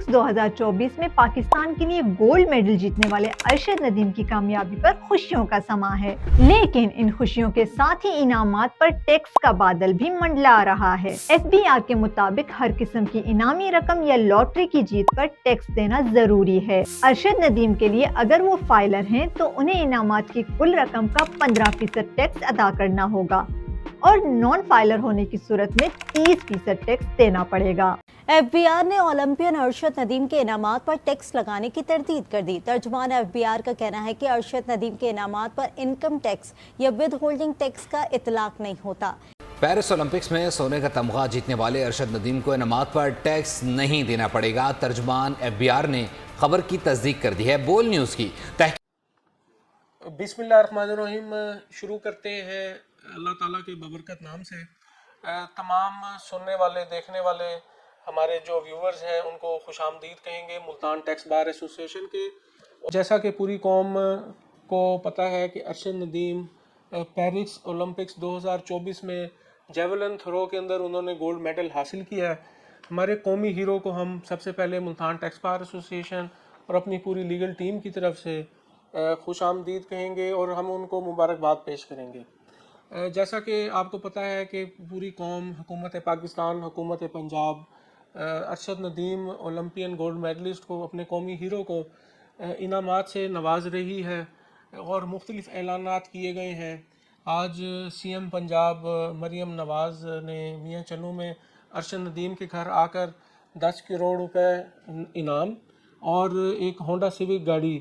Olympics 2024 में पाकिस्तान के लिए गोल्ड मेडल जीतने वाले अरशद नदीम की कामयाबी पर खुशियों का समा है, लेकिन इन खुशियों के साथ ही इनामात पर टैक्स का बादल भी मंडला रहा है। एफबीआर के मुताबिक हर किस्म की इनामी रकम या लॉटरी की जीत पर टैक्स देना जरूरी है। अरशद नदीम के लिए अगर वो फाइलर हैं, तो उन्हें इनामात की कुल रकम का 15% टैक्स अदा करना होगा और नॉन फाइलर होने की सूरत में 30% टैक्स देना पड़ेगा। एफबीआर ने ओलंपियन अरशद नदीम के इनामात पर टैक्स लगाने की तरदीद कर दी। तर्जुमान एफबीआर का कहना है कि अरशद नदीम के इनामात पर इनकम टैक्स या विद होल्डिंग टैक्स का इतलाक नहीं होता। पेरिस ओलंपिक्स में सोने का तमगा जीतने वाले अरशद नदीम को इनामात पर टैक्स नहीं देना पड़ेगा। तर्जुमान एफबीआर ने खबर की तस्दीक कर दी है। बोल न्यूज़ की बिस्मिल्लाहिर्रहमानिर्रहीम शुरू करते हैं अल्लाह ताला के बबरकत नाम से। तमाम सुनने वाले देखने वाले हमारे जो व्यूवर्स हैं उनको खुशामदीद कहेंगे मुल्तान टैक्स बार एसोसिएशन के। जैसा कि पूरी कौम को पता है कि अरशद नदीम पेरिस ओलंपिक्स 2024 में जेवलिन थ्रो के अंदर उन्होंने गोल्ड मेडल हासिल किया है। हमारे कौमी हीरो को हम सबसे पहले मुल्तान टैक्स बार एसोसिएशन और अपनी पूरी लीगल टीम की तरफ से खुशामदीद कहेंगे और हम उनको मुबारकबाद पेश करेंगे। जैसा कि आपको पता है कि पूरी कौम, हुकूमत पाकिस्तान, हुकूमत Punjab Arshad Nadeem Olympian gold medallist को, अपने कौमी हीरो को इनामात से नवाज रही है और मुख्तलिफ़ ऐलानात किए गए हैं। आज सीएम पंजाब मरीम नवाज़ ने मियाँ चन्नू में अरशद नदीम के घर आकर 10 करोड़ रुपए इनाम और एक होंडा सिविक गाड़ी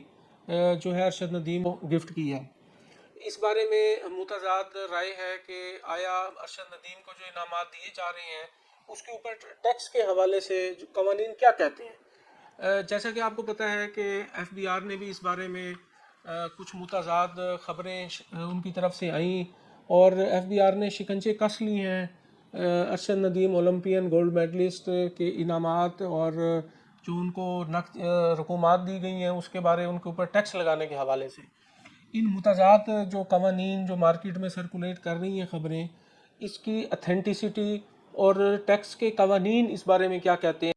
जो है अरशद नदीम को गिफ्ट की है। इस बारे में मुतज़ाद राय है कि आया अरशद नदीम को जो इनामात दिए जा रहे हैं उसके ऊपर टैक्स के हवाले से जो कवानीन क्या कहते हैं। जैसा कि आपको पता है कि एफबीआर ने भी इस बारे में कुछ मुतज़ाद ख़बरें उनकी तरफ से आई और एफबीआर ने शिकंजे कस ली हैं Arshad Nadeem Olympian gold medallist के इनामात और जो उनको रकूमात दी गई हैं उसके बारे उनके ऊपर टैक्स लगाने के हवाले से। इन मुतज़ाद जो कवानीन जो मार्केट में सर्कुलेट कर रही हैं ख़बरें, इसकी अथेंटिसिटी और टैक्स के कवानीन इस बारे में क्या कहते हैं,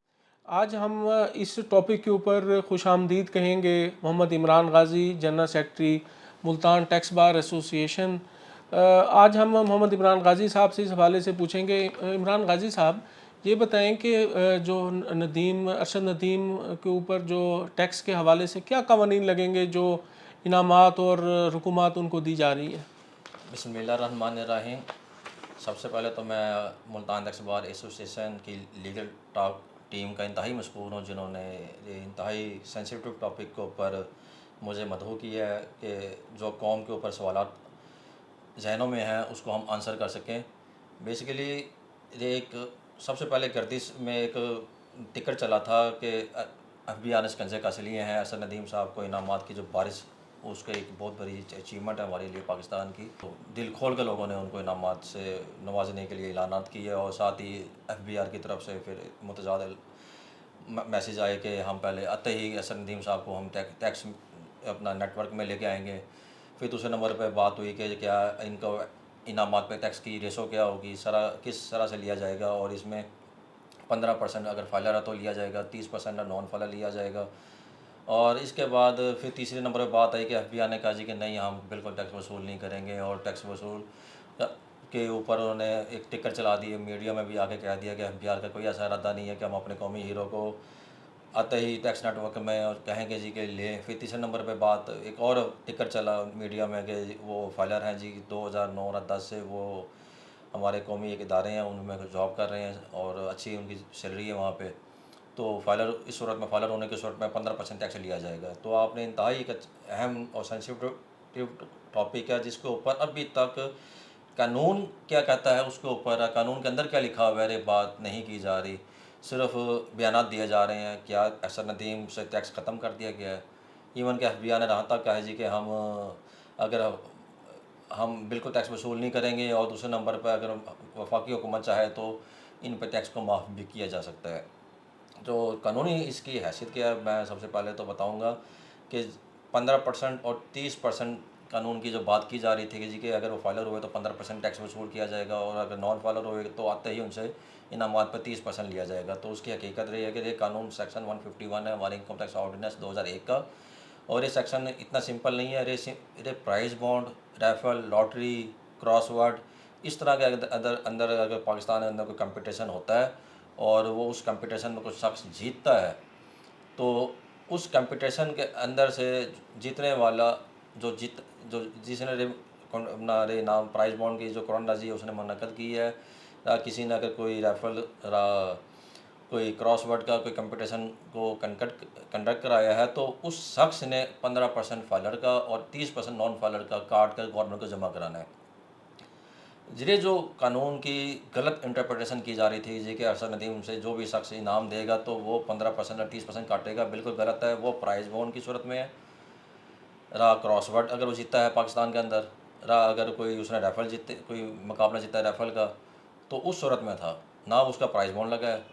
आज हम इस टॉपिक के ऊपर खुशामदीद कहेंगे Mohammad Imran Ghazi, general secretary Multan tax bar association. आज हम मोहम्मद इमरान गाज़ी साहब से इस हवाले से पूछेंगे। इमरान गाज़ी साहब, ये बताएं कि जो अरशद नदीम के ऊपर जो टैक्स के हवाले से क्या कवानीन लगेंगे जो इनामात और रकूमात उनको दी जा रही है। बिस्मिल्लाहिर्रहमानिर्रहीम। सबसे पहले तो मैं मुल्तान टैक्स बार एसोसिएशन की लीगल टॉक टीम का इंतहाई मशकूर हूँ जिन्होंने ये इंतहाई सेंसिटिव टॉपिक के ऊपर मुझे मदहू किया है कि जो कौम के ऊपर सवालात जहनों में हैं उसको हम आंसर कर सकें। बेसिकली ये एक सबसे पहले गर्दिश में एक टिकट चला था कि एफबीआर ने शिकंजे कस लिए हैं अरशद नदीम साहब को इनामात की जो बारिश, उसका एक बहुत बड़ी अचीवमेंट है हमारे लिए पाकिस्तान की। तो दिल खोल कर लोगों ने उनको इनामात से नवाजने के लिए ऐलानात किए और साथ ही एफबीआर की तरफ से फिर मुतज़ाद मैसेज आए कि हम पहले आते ही अरशद नदीम साहब को हम टैक्स अपना नेटवर्क में लेके आएंगे। फिर दूसरे नंबर पर बात हुई कि क्या इनको इनामात पे टैक्स की रेशो क्या होगी, किस तरह से लिया जाएगा और इसमें 15% अगर फाइलर है तो लिया जाएगा, 30% नॉन फाइलर लिया जाएगा। और इसके बाद फिर तीसरे नंबर पर बात आई कि एफबीआर ने कहा जी कि नहीं, हम बिल्कुल टैक्स वसूल नहीं करेंगे और टैक्स वसूल के ऊपर उन्होंने एक टिकर चला दी। मीडिया में भी आगे कह दिया कि एफबीआर का कोई ऐसा इरादा नहीं है कि हम अपने कौमी हीरो को आते ही टैक्स नेटवर्क में और कहेंगे जी के लें। फिर तीसरे नंबर पे बात एक और टिकर चला मीडिया में कि वो फाइलर हैं जी 2009 और 10 से वो हमारे कौमी एक इदारे हैं उनमें जॉब कर रहे हैं और अच्छी उनकी सैलरी है वहाँ पे, तो फाइलर इस सूरत में फाइलर होने की सूरत में 15% टैक्स लिया जाएगा। तो आपने इंतहाई एक अहम और सेंसिटिव टॉपिक है जिसके ऊपर अभी तक कानून क्या कहता है उसके ऊपर, कानून के अंदर क्या लिखा हुआ है, बात नहीं की जा रही। सिर्फ बयानात दिए जा रहे हैं। क्या अरशद नदीम से टैक्स ख़त्म कर दिया गया है? इवन के एफबीआर ने यहाँ तक कहा है जी कि हम बिल्कुल टैक्स वसूल नहीं करेंगे और दूसरे नंबर पर अगर वफाकी हुकूमत चाहे तो इन पर टैक्स को माफ़ भी किया जा सकता है। जो कानूनी इसकी हैसियत क्या है, मैं सबसे पहले तो बताऊंगा कि 15% और 30% कानून की जो बात की जा रही थी कि जी कि अगर वो फाइलर हुए तो 15% टैक्स वसूल किया जाएगा, और अगर नॉन फाइलर हुए तो आते ही उनसे इनामात पर 30% लिया जाएगा। तो उसकी हकीकत रही है कि ये कानून सेक्शन 151 है हमारे इनकम टैक्स ऑर्डिनेंस 2001 का, और ये सेक्शन इतना सिंपल नहीं है। ये prize bond, rifle, lottery, crossword, इस तरह के अंदर अंदर अगर पाकिस्तान के अंदर कोई कंपटीशन होता है और वो उस कंपटीशन में कोई शख्स जीतता है, तो उस कंपटीशन के अंदर से जीतने वाला जो जिसने अपना रे नाम प्राइज बॉन्ड की जो कुरानदाजी उसने मुनक़द की है, या किसी ने अगर कोई राइफल कोई क्रॉसवर्ड का कोई कंपटीशन को कंडक्ट कराया है, तो उस शख्स ने 15% फाइलर का और 30% नॉन फाइलर का काट कर गवर्नमेंट को जमा कराना है। ये जो कानून की गलत इंटरप्रिटेशन की जा रही थी जी कि अरशद नदीम से जो भी शख्स इनाम देगा तो वो 15% या 30% काटेगा, बिल्कुल गलत है। वो प्राइज बॉन्ड की सूरत में है, रहा क्रॉसवर्ड अगर वो जीतता है पाकिस्तान के अंदर, रहा अगर कोई उसने राइफल जीते कोई मुकाबला जीता है राइफल का, तो उस सूरत में था ना उसका प्राइज बॉन्ड लगा है,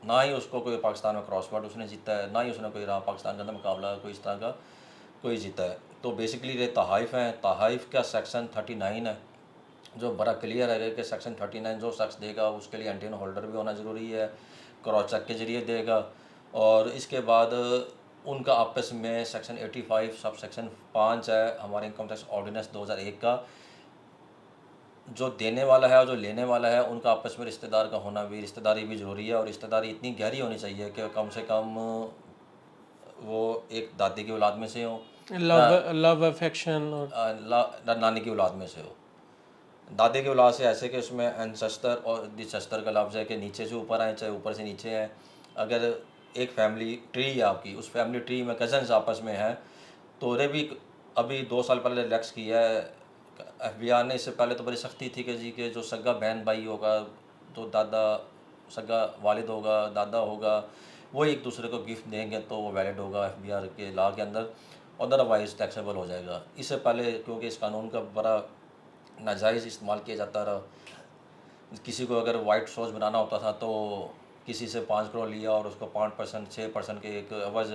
ना ही उसको कोई पाकिस्तान में क्रॉसवर्ड उसने जीता है, ना ही उसने कोई रहा पाकिस्तान के अंदर मुकाबला कोई इस तरह का कोई जीता है। तो बेसिकली ये तहाइफ हैं, तहाइफ का सेक्शन 39 है जो बड़ा क्लियर है कि सेक्शन 39 जो शख्स देगा उसके लिए एंटीन होल्डर भी होना ज़रूरी है, क्रॉस चेक के ज़रिए देगा। और इसके बाद उनका आपस में सेक्शन 85 सब सेक्शन 5 है हमारे इनकम टैक्स ऑर्डिनेंस 2001 का, जो देने वाला है और जो लेने वाला है उनका आपस में रिश्तेदार का होना भी, रिश्तेदारी भी ज़रूरी है, और रिश्तेदारी इतनी गहरी होनी चाहिए कि कम से कम वो एक दादी की औलाद में से हो, लव अफेक्शन, और नानी की औलाद में से हो। दादे की औलाद से ऐसे कि उसमें एंसेस्टर और डिसेस्टर का लफ्ज़ है कि नीचे से ऊपर आए चाहे ऊपर से नीचे हैं। अगर एक फैमिली ट्री है आपकी, उस फैमिली ट्री में कज़न्स आपस में हैं, तो रे भी अभी 2 साल पहले रिलैक्स किया है FBI ने। इससे पहले तो बड़ी सख्ती थी कि जी के जो सगा बहन भाई होगा, तो दादा सगा वालिद होगा, दादा होगा, वो एक दूसरे को गिफ्ट देंगे तो वो वैलिड होगा FBI के लॉ के अंदर, अदरवाइज़ टैक्सेबल हो जाएगा। इससे पहले क्योंकि इस कानून का बड़ा नाजायज़ इस्तेमाल किया जाता रहा, किसी को अगर वाइट सॉस बनाना होता था तो किसी से 5 करोड़ लिया और उसको 5% 6% के एक अवज़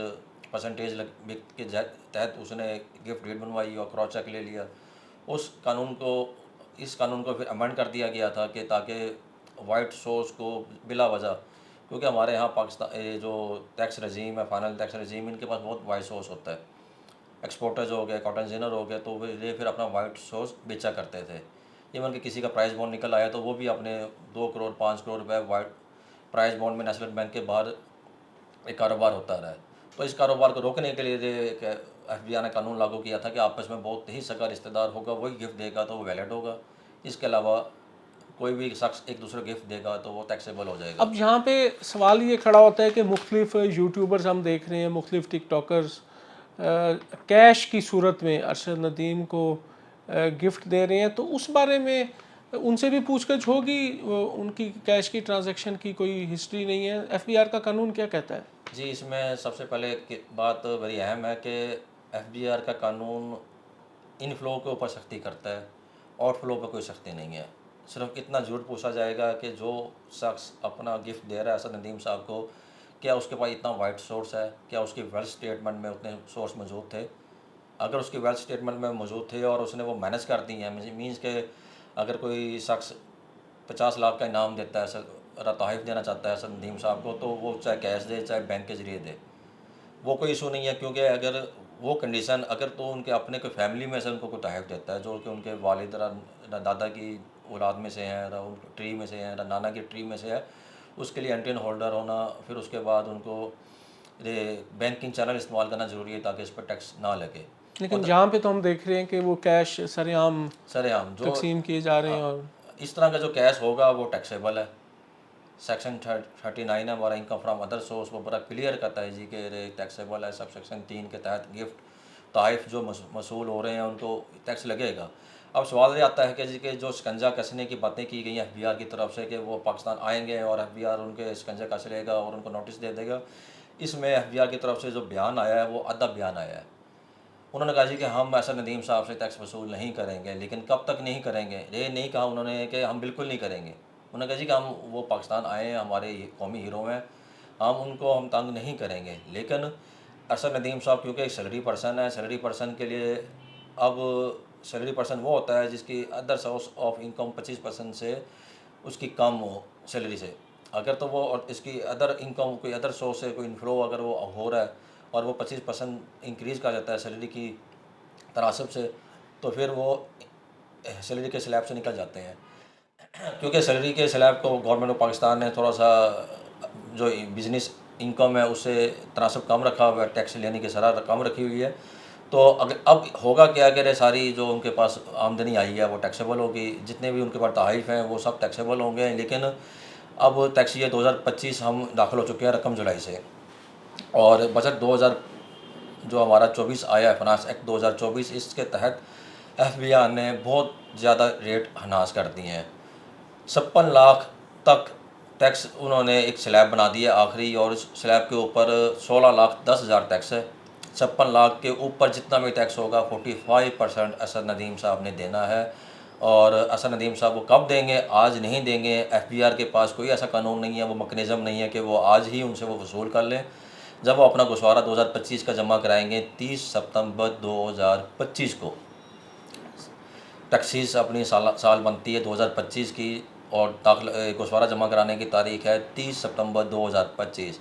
परसेंटेज के तहत उसने गिफ्ट डीड बनवाई और क्रॉस चेक ले लिया। इस कानून को फिर अमेंड कर दिया गया था कि ताकि वाइट सॉस को बिला वजह, क्योंकि हमारे यहाँ पाकिस्तान ये जो टैक्स रजीम है, फाइनल टैक्स रजीम, इनके पास बहुत वाइट सॉस होता है। एक्सपोर्टर्स हो गए, कॉटन जिनर हो गए, तो ये फिर अपना वाइट सॉस बेचा करते थे। इवन कि किसी का प्राइस बॉन्ड निकल आया तो वो भी अपने 2 करोड़ 5 करोड़ रुपए वाइट प्राइस बॉन्ड में नेशनल बैंक के बाहर एक कारोबार होता रहा है। तो इस कारोबार को रोकने के लिए FBI ने कानून लागू किया था कि आपस में बहुत ही सगा रिश्तेदार होगा वही गिफ्ट देगा तो वो वैलिड होगा, इसके अलावा कोई भी शख्स एक दूसरे गिफ्ट देगा तो वो टैक्सेबल हो जाएगा। अब यहाँ पे सवाल ये खड़ा होता है कि मुख्तलिफ यूट्यूबर्स हम देख रहे हैं, मुख्तलिफ टिकटॉकर्स कैश की सूरत में अरशद नदीम को गिफ्ट दे रहे हैं, तो उस बारे में उनसे भी पूछताछ होगी? उनकी कैश की ट्रांजैक्शन की कोई हिस्ट्री नहीं है, FBI का कानून क्या कहता है? जी, इसमें सबसे पहले बात बड़ी अहम है कि FBI का कानून इनफ्लो के ऊपर सख्ती करता है, आउटफ्लो पर कोई सख्ती नहीं है। सिर्फ इतना ज़रूर पूछा जाएगा कि जो शख्स अपना गिफ्ट दे रहा है अरशद नदीम साहब को, क्या उसके पास इतना वाइट सोर्स है, क्या उसकी वेल्थ स्टेटमेंट में उतने सोर्स मौजूद थे? अगर उसकी वेल्थ स्टेटमेंट में मौजूद थे और उसने वो मैनेज कर दी हैं, मीन्स के अगर कोई शख्स 50 लाख का इनाम देता है, तोहफ़ा देना चाहता है अरशद नदीम साहब को, तो वो चाहे कैश दे चाहे बैंक के ज़रिए दे, वो कोई इशू नहीं है। क्योंकि अगर वो कंडीशन अगर तो उनके अपने कोई फैमिली में से उनको कोई तोहफ़ा देता है जो कि उनके वालिद दादा की औलाद में से हैं, उन ट्री में से हैं, नाना की ट्री में से है, उसके लिए एंटीन होल्डर होना, फिर उसके बाद उनको बैंकिंग चैनल इस्तेमाल करना ज़रूरी है ताकि इस पर टैक्स ना लगे। लेकिन यहाँ पे तो हम देख रहे हैं कि वो कैश सरेआम जो तकसीम किए जा रहे हैं, और इस तरह का जो कैश होगा वो टैक्सेबल है। सेक्शन 39 है हमारा इनकम फ्राम अदर सोर्स, वो बड़ा क्लियर करता है जी कि टैक्सेबल है। सब सेक्शन 3 के तहत गिफ्ट तोहफ़े जो मसूल हो रहे हैं उनको टैक्स लगेगा। अब सवाल ये आता है कि जी कि जो शिकंजा कसने की बातें की गई हैं FBI की तरफ से कि वो पाकिस्तान आएंगे और FBI उनके शिकंजा कस लेगा और उनको नोटिस दे देगा, इसमें FBI की तरफ से जो बयान आया है वो आधा बयान आया है। उन्होंने कहा जी कि हम अरशद नदीम साहब से टैक्स वसूल नहीं करेंगे, लेकिन कब तक नहीं करेंगे? ये नहीं कहा उन्होंने कि हम बिल्कुल नहीं करेंगे। उन्होंने कहा जी कि हम वो पाकिस्तान आए हैं, हमारे कौमी हीरो हैं, हम तंग नहीं करेंगे। लेकिन अरशद नदीम साहब क्योंकि एक सैलरी पर्सन है, सैलरी पर्सन के लिए अब सैलरी पर्सन वो होता है जिसकी अदर सोर्स ऑफ इनकम 25% से उसकी कम हो सैलरी से। अगर तो वो और इसकी अदर इनकम कोई अदर सोर्स से कोई इनफ्लो अगर वो हो रहा है और वो 25% इंक्रीज़ कर जाता है सैलरी की तनासब से, तो फिर वो सैलरी के स्लैब से निकल जाते हैं। क्योंकि सैलरी के स्लैब को गवर्नमेंट ऑफ पाकिस्तान ने थोड़ा सा जो बिज़नेस इनकम है उससे तनासब कम रखा हुआ है, टैक्स लेने की शरह कम रखी हुई है। तो अगर अब होगा क्या, अगर ये सारी जो उनके पास आमदनी आई है वो टैक्सेबल होगी, जितने भी उनके पास तहाइफ हैं वो सब टैक्सेबल होंगे। लेकिन अब टैक्स ईयर 2025 हम दाखिल हो चुके हैं रकम जुलाई से, और बजट 2000 जो हमारा 24 आया है फाइनेंस एक्ट 2024, इसके तहत एफबीआर ने बहुत ज़्यादा रेट हनास कर दिए हैं। 56 लाख तक टैक्स उन्होंने एक स्लैब बना दिया आखिरी, और इस स्लैब के ऊपर 16,10,000 टैक्स है। 56 लाख के ऊपर जितना भी टैक्स होगा 45% असद नदीम साहब ने देना है। और असद नदीम साहब वो कब देंगे? आज नहीं देंगे। एफबीआर के पास कोई ऐसा कानून नहीं है, वो मैकेनिज़्म नहीं है कि वो आज ही उनसे वो वसूल कर लें। जब वो अपना गुस्वारा 2025 का जमा कराएंगे 30 सितंबर 2025 को, टैक्सीज अपनी साल बनती है 2025 की, और दाखिल गुस्वारा जमा कराने की तारीख़ है 30 सितंबर 2025।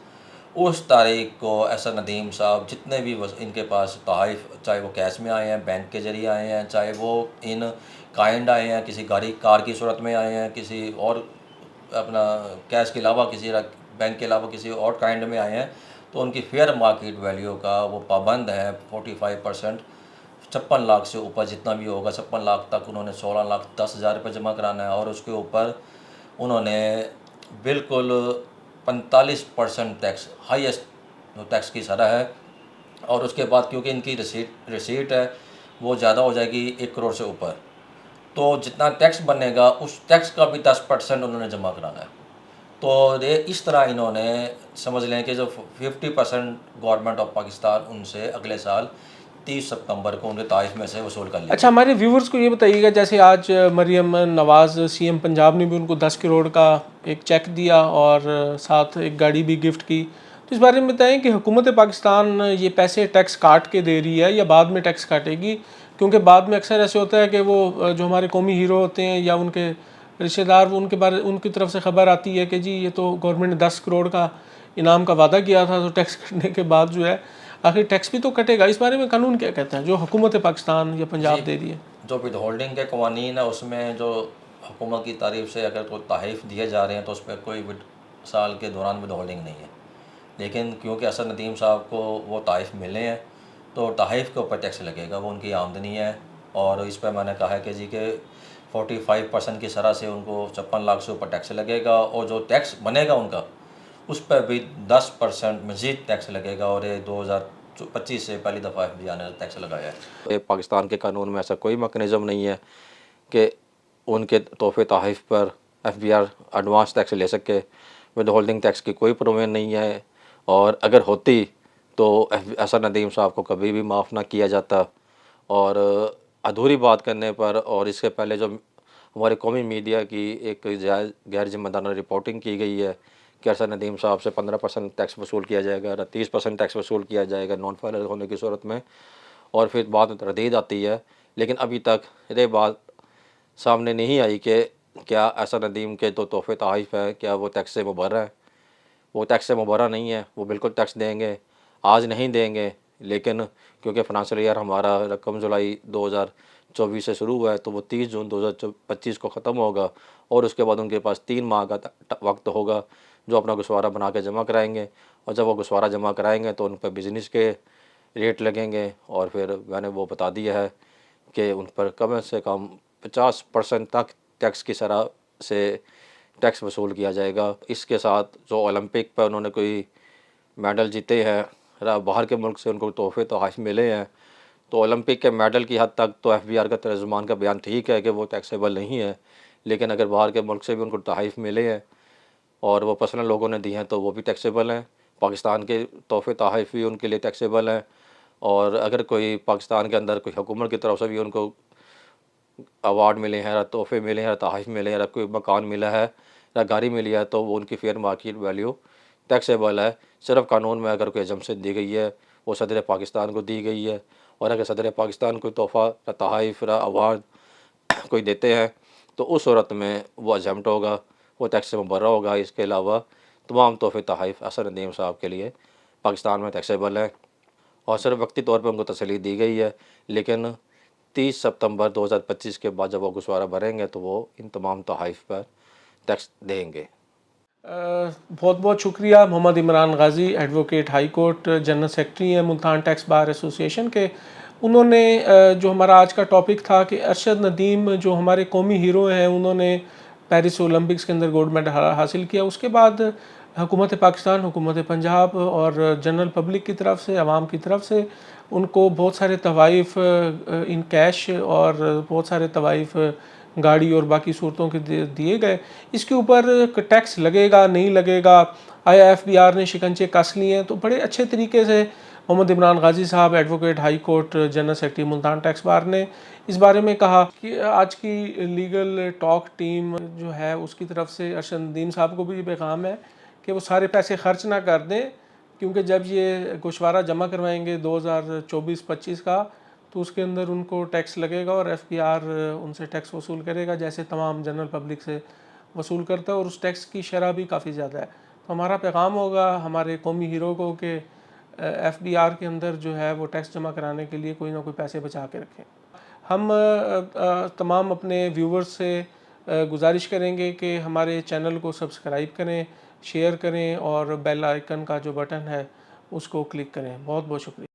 उस तारीख को असद नदीम साहब जितने भी इनके पास तहाइफ, चाहे वो कैश में आए हैं, बैंक के ज़रिए आए हैं, चाहे वो इन काइंड आए हैं, किसी गाड़ी कार की सूरत में आए हैं, किसी और अपना कैश के अलावा किसी बैंक के अलावा किसी और काइंड में आए हैं, तो उनकी फेयर मार्केट वैल्यू का वो पाबंद है 45%। 56 लाख से ऊपर जितना भी होगा, 56 लाख तक उन्होंने 16,10,000 रुपये जमा कराना है, और उसके ऊपर उन्होंने बिल्कुल 45% टैक्स, हाईएस्ट जो टैक्स की शरह है। और उसके बाद क्योंकि इनकी रिसीट है वो ज़्यादा हो जाएगी 1 करोड़ से ऊपर, तो जितना टैक्स बनेगा उस टैक्स का भी 10% उन्होंने जमा कराना है। तो ये इस तरह इन्होंने समझ लें कि जो 50% गवर्नमेंट ऑफ पाकिस्तान उनसे अगले साल 30 सितंबर को उनके ताइफ में से वसूल कर लिया। अच्छा, हमारे व्यूवर्स को ये बताइएगा, जैसे आज मरियम नवाज़ सीएम पंजाब ने भी उनको 10 करोड़ का एक चेक दिया और साथ एक गाड़ी भी गिफ्ट की, तो इस बारे में बताएं कि हुकूमत पाकिस्तान ये पैसे टैक्स काट के दे रही है या बाद में टैक्स काटेगी? क्योंकि बाद में अक्सर ऐसे होता है कि वो जो हमारे कौमी हीरो होते हैं या उनके रिश्तेदार, वो उनकी तरफ से ख़बर आती है कि जी ये तो गवर्नमेंट ने 10 करोड़ का इनाम का वादा किया था, तो टैक्स कटने के बाद जो है आखिर टैक्स भी तो कटेगा। इस बारे में कानून क्या कहता है जो हुकूमत पाकिस्तान या पंजाब दे रही है? जो विद होल्डिंग के कवानीन है उसमें जो हुकूमत की तारीफ से अगर कोई तहफ़ दिए जा रहे हैं तो उस पर कोई साल के दौरान विद होल्डिंग नहीं है। लेकिन क्योंकि असद नदीम साहब को वो तहफ़ मिले हैं तो तहफ़ के ऊपर टैक्स लगेगा, वो उनकी आमदनी है। और इस पर मैंने कहा है कि जी के 45% की शरह से उनको 56 लाख से ऊपर टैक्स लगेगा, और जो टैक्स बनेगा उनका उस पर भी 10% मज़ीद टैक्स लगेगा। और ये 2025 से पहली दफ़ा एफबीआर ने टैक्स लगाया है। पाकिस्तान के कानून में ऐसा कोई मैकेनिज़्म नहीं है कि उनके तोहफ़े तहफ़ पर एफबीआर एडवांस टैक्स ले सके। विद होल्डिंग टैक्स की कोई प्रोविज़न नहीं है, और अगर होती तो असद नदीम साहब को कभी भी माफ़ ना किया जाता। और अधूरी बात करने पर, और इससे पहले जो हमारे कौमी मीडिया की एक गैर जिम्मेदाराना रिपोर्टिंग की गई है कि असद नदीम साहब से 15% टैक्स वसूल किया जाएगा, 30% टैक्स वसूल किया जाएगा नॉन फाइलर होने की सूरत में, और फिर बाद में तरदीद आती है। लेकिन अभी तक ये बात सामने नहीं आई कि क्या असद नदीम के तो तोहफ़े तहफ़ है क्या वो टैक्स से मुबर्रा है। वो टैक्स से मुबर्रा नहीं है, वो बिल्कुल टैक्स देंगे। आज नहीं देंगे, लेकिन क्योंकि फाइनेंशियल ईयर हमारा रकम जुलाई 2024 से शुरू हुआ है तो वो 30 जून 2025 को ख़त्म होगा, और उसके बाद उनके पास 3 माह का वक्त होगा जो अपना गुस्वारा बना के जमा कराएंगे। और जब वो गुस्वारा जमा कराएंगे तो उन पर बिज़नेस के रेट लगेंगे, और फिर मैंने वो बता दिया है कि उन पर कम से कम 50% तक टैक्स की शरह से टैक्स वसूल किया जाएगा। इसके साथ जो ओलंपिक पर उन्होंने कोई मेडल जीते हैं, बाहर के मुल्क से उनको तोहफ़े तोहफ़ मिले हैं, तो ओलंपिक के मेडल की हद तक तो एफबीआर का तर्जुमान का बयान ठीक है कि वो टैक्सेबल नहीं है। लेकिन अगर बाहर के मुल्क से भी उनको तोहफ़े मिले हैं और वो पर्सनल लोगों ने दिए हैं तो वो भी टैक्सेबल हैं। पाकिस्तान के तोहफ़े तोहफ़ भी उनके लिए टैक्सेबल हैं। और अगर कोई पाकिस्तान के अंदर कोई हुकूमत की तरफ से भी उनको अवार्ड मिले हैं या तोहफ़े मिले हैं या तोहफ़ मिले हैं या कोई मकान मिला है या गाड़ी मिली है तो वो उनकी फेयर मार्केट वैल्यू टैक्सेबल है। सिर्फ कानून में अगर कोई एजम्पशन दी गई है वो सदर पाकिस्तान को दी गई है, और अगर सदर पाकिस्तान कोई तोहफ़ा, तहाइफ, अवार्ड कोई देते हैं तो उस सूरत में वो एग्ज़म्प्ट होगा, वो टैक्स से मुबर्रा होगा। इसके अलावा तमाम तोहफ़े तहाइफ असद नदीम साहब के लिए पाकिस्तान में टैक्सेबल हैं और सिर्फ वक्ती तौर पर उनको तसल्ली दी गई है, लेकिन 30 सितंबर 2025 के बाद जब वो गुस्वारा भरेंगे तो वो इन तमाम तहाइफ पर टैक्स देंगे। बहुत बहुत शुक्रिया। Mohammad Imran Ghazi, advocate high court, general secretary हैं मुल्तान टैक्स बार एसोसिएशन के। उन्होंने जो हमारा आज का टॉपिक था कि अरशद नदीम जो हमारे कौमी हीरो हैं, उन्होंने पेरिस ओलंपिक्स के अंदर गोल्ड मेडल हासिल किया। उसके बाद हुकूमत पाकिस्तान, हुकूमत पंजाब और जनरल पब्लिक की तरफ से, आवाम की तरफ से उनको बहुत सारे तवाइफ इन कैश और बहुत सारे तवाइफ गाड़ी और बाकी सूरतों के दिए गए। इसके ऊपर टैक्स लगेगा नहीं लगेगा, IFBR ने शिकंजे कस लिए हैं। तो बड़े अच्छे तरीके से मोहम्मद इमरान गाजी साहब, advocate high court, general secretary Multan tax बार ने इस बारे में कहा कि आज की लीगल टॉक टीम जो है उसकी तरफ से अरशद नदीम साहब को भी ये पैगाम है कि वो सारे पैसे खर्च ना कर दें, क्योंकि जब ये गोशवारा जमा करवाएंगे 2024-25 का तो उसके अंदर उनको टैक्स लगेगा और FBR उनसे टैक्स वसूल करेगा जैसे तमाम जनरल पब्लिक से वसूल करता है, और उस टैक्स की शरह भी काफ़ी ज़्यादा है। तो हमारा पैगाम होगा हमारे कौमी हीरो को कि FBR के अंदर जो है वो टैक्स जमा कराने के लिए कोई ना कोई पैसे बचा के रखें। हम तमाम अपने व्यूवर्स से गुजारिश करेंगे कि हमारे चैनल को सब्सक्राइब करें, शेयर करें और बेल आइकन का जो बटन है उसको क्लिक करें। बहुत बहुत शुक्रिया।